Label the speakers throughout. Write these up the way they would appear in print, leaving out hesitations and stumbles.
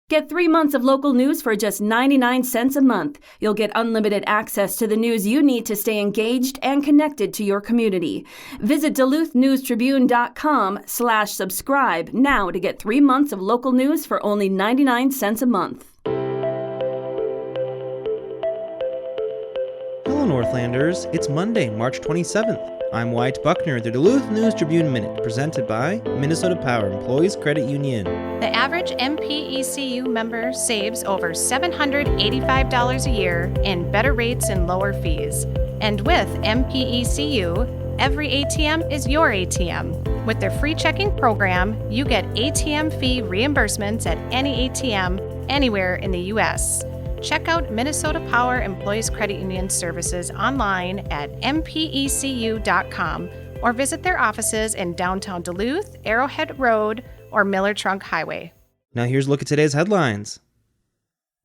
Speaker 1: Get 3 months of local news for just 99 cents a month. You'll get unlimited access to the news you need to stay engaged and connected to your community. Visit duluthnewstribune.com/subscribe now to get 3 months of local news for only 99 cents a month.
Speaker 2: Hello, Northlanders. It's Monday, March 27th. I'm Wyatt Buckner, the Duluth News Tribune Minute, presented by Minnesota Power Employees Credit Union.
Speaker 3: The average MPECU member saves over $785 a year in better rates and lower fees. And with MPECU, every ATM is your ATM. With their free checking program, you get ATM fee reimbursements at any ATM anywhere in the U.S. Check out Minnesota Power Employees Credit Union services online at mpecu.com or visit their offices in downtown Duluth, Arrowhead Road, or Miller Trunk Highway.
Speaker 2: Now here's a look at today's headlines.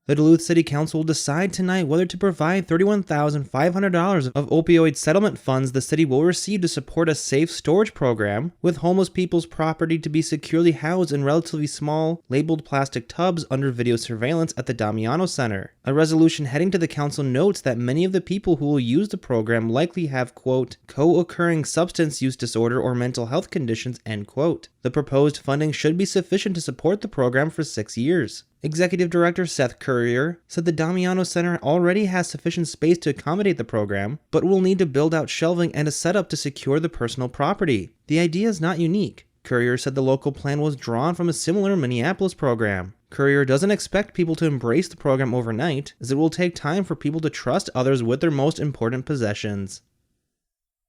Speaker 2: The Duluth City Council will decide tonight whether to provide $31,500 of opioid settlement funds the city will receive to support a safe storage program with homeless people's property to be securely housed in relatively small, labeled plastic tubs under video surveillance at the Damiano Center. A resolution heading to the council notes that many of the people who will use the program likely have, quote, co-occurring substance use disorder or mental health conditions, end quote. The proposed funding should be sufficient to support the program for 6 years. Executive Director Seth Currier said the Damiano Center already has sufficient space to accommodate the program, but will need to build out shelving and a setup to secure the personal property. The idea is not unique. Currier said the local plan was drawn from a similar Minneapolis program. Currier doesn't expect people to embrace the program overnight, as it will take time for people to trust others with their most important possessions.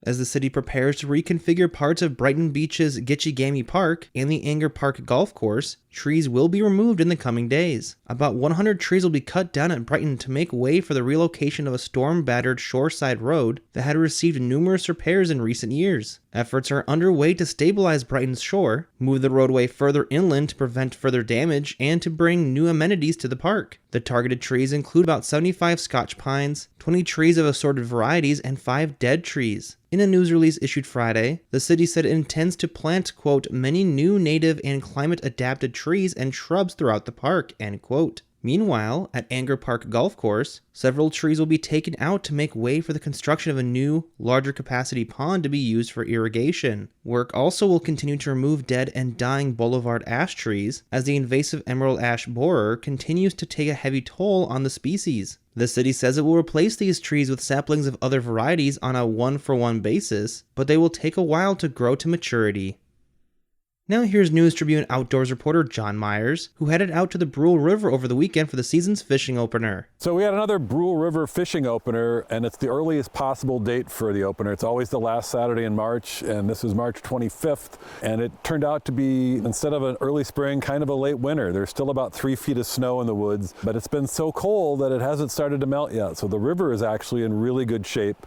Speaker 2: As the city prepares to reconfigure parts of Brighton Beach's Gitchigami Park and the Anger Park Golf Course, trees will be removed in the coming days. About 100 trees will be cut down at Brighton to make way for the relocation of a storm-battered shoreside road that had received numerous repairs in recent years. Efforts are underway to stabilize Brighton's shore, move the roadway further inland to prevent further damage, and to bring new amenities to the park. The targeted trees include about 75 Scotch pines, 20 trees of assorted varieties, and 5 dead trees. In a news release issued Friday, the city said it intends to plant, quote, many new native and climate-adapted trees and shrubs throughout the park, end quote. Meanwhile, at Anger Park Golf Course, several trees will be taken out to make way for the construction of a new, larger capacity pond to be used for irrigation. Work also will continue to remove dead and dying boulevard ash trees as the invasive emerald ash borer continues to take a heavy toll on the species. The city says it will replace these trees with saplings of other varieties on a one-for-one basis, but they will take a while to grow to maturity. Now here's News Tribune outdoors reporter John Myers, who headed out to the Brule River over the weekend for the season's fishing opener.
Speaker 4: So we had another Brule River fishing opener, and it's the earliest possible date for the opener. It's always the last Saturday in March, and this is March 25th, and it turned out to be, instead of an early spring, kind of a late winter. There's still about 3 feet of snow in the woods, but it's been so cold that it hasn't started to melt yet. So the river is actually in really good shape.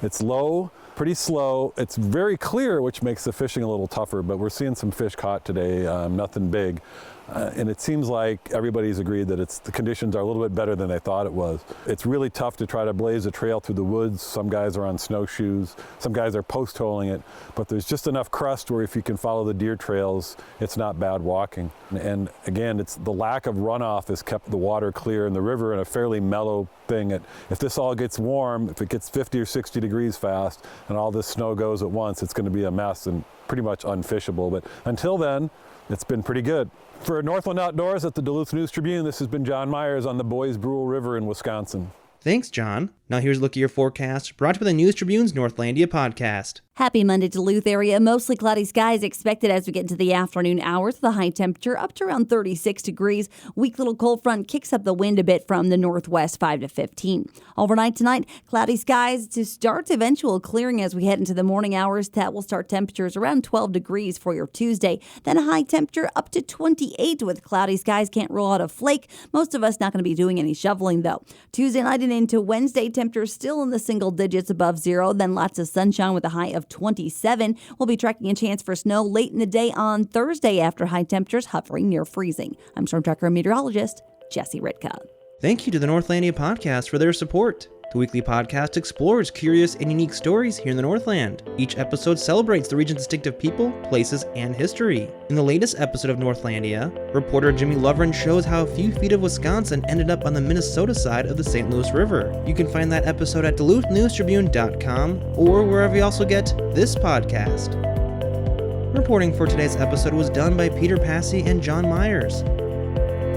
Speaker 4: It's low, pretty slow. It's very clear, which makes the fishing a little tougher, but we're seeing some fish caught today, nothing big. And it seems like everybody's agreed that the conditions are a little bit better than they thought it was. It's really tough to try to blaze a trail through the woods. Some guys are on snowshoes, some guys are post-holing it, but there's just enough crust where if you can follow the deer trails, it's not bad walking. And again, it's the lack of runoff has kept the water clear in the river in a fairly mellow thing. If this all gets warm, if it gets 50 or 60 degrees fast and all this snow goes at once, it's going to be a mess and pretty much unfishable. But until then, it's been pretty good. For Northland Outdoors at the Duluth News Tribune, this has been John Myers on the Boys Brule River in Wisconsin.
Speaker 2: Thanks, John. Now here's a look at your forecast, brought to you by the News Tribune's Northlandia podcast.
Speaker 5: Happy Monday, Duluth area. Mostly cloudy skies expected as we get into the afternoon hours. The high temperature up to around 36 degrees. Weak little cold front kicks up the wind a bit from the northwest, 5 to 15. Overnight tonight, cloudy skies to start eventual clearing as we head into the morning hours. That will start temperatures around 12 degrees for your Tuesday. Then a high temperature up to 28 with cloudy skies. Can't rule out a flake. Most of us not going to be doing any shoveling, though. Tuesday night and into Wednesday, temperatures still in the single digits above zero. Then lots of sunshine with a high of 27. We'll be tracking a chance for snow late in the day on Thursday after high temperatures hovering near freezing. I'm storm tracker and meteorologist Jesse Ritka.
Speaker 2: Thank you to the Northlandia podcast for their support. The weekly podcast explores curious and unique stories here in the Northland. Each episode celebrates the region's distinctive people, places, and history. In the latest episode of Northlandia, reporter Jimmy Lovren shows how a few feet of Wisconsin ended up on the Minnesota side of the St. Louis River. You can find that episode at duluthnewstribune.news or wherever you also get this podcast. Reporting for today's episode was done by Peter Passy and John Myers.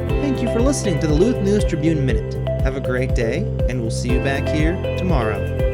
Speaker 2: Thank you for listening to the Duluth News Tribune Minute. Have a great day, and we'll see you back here tomorrow.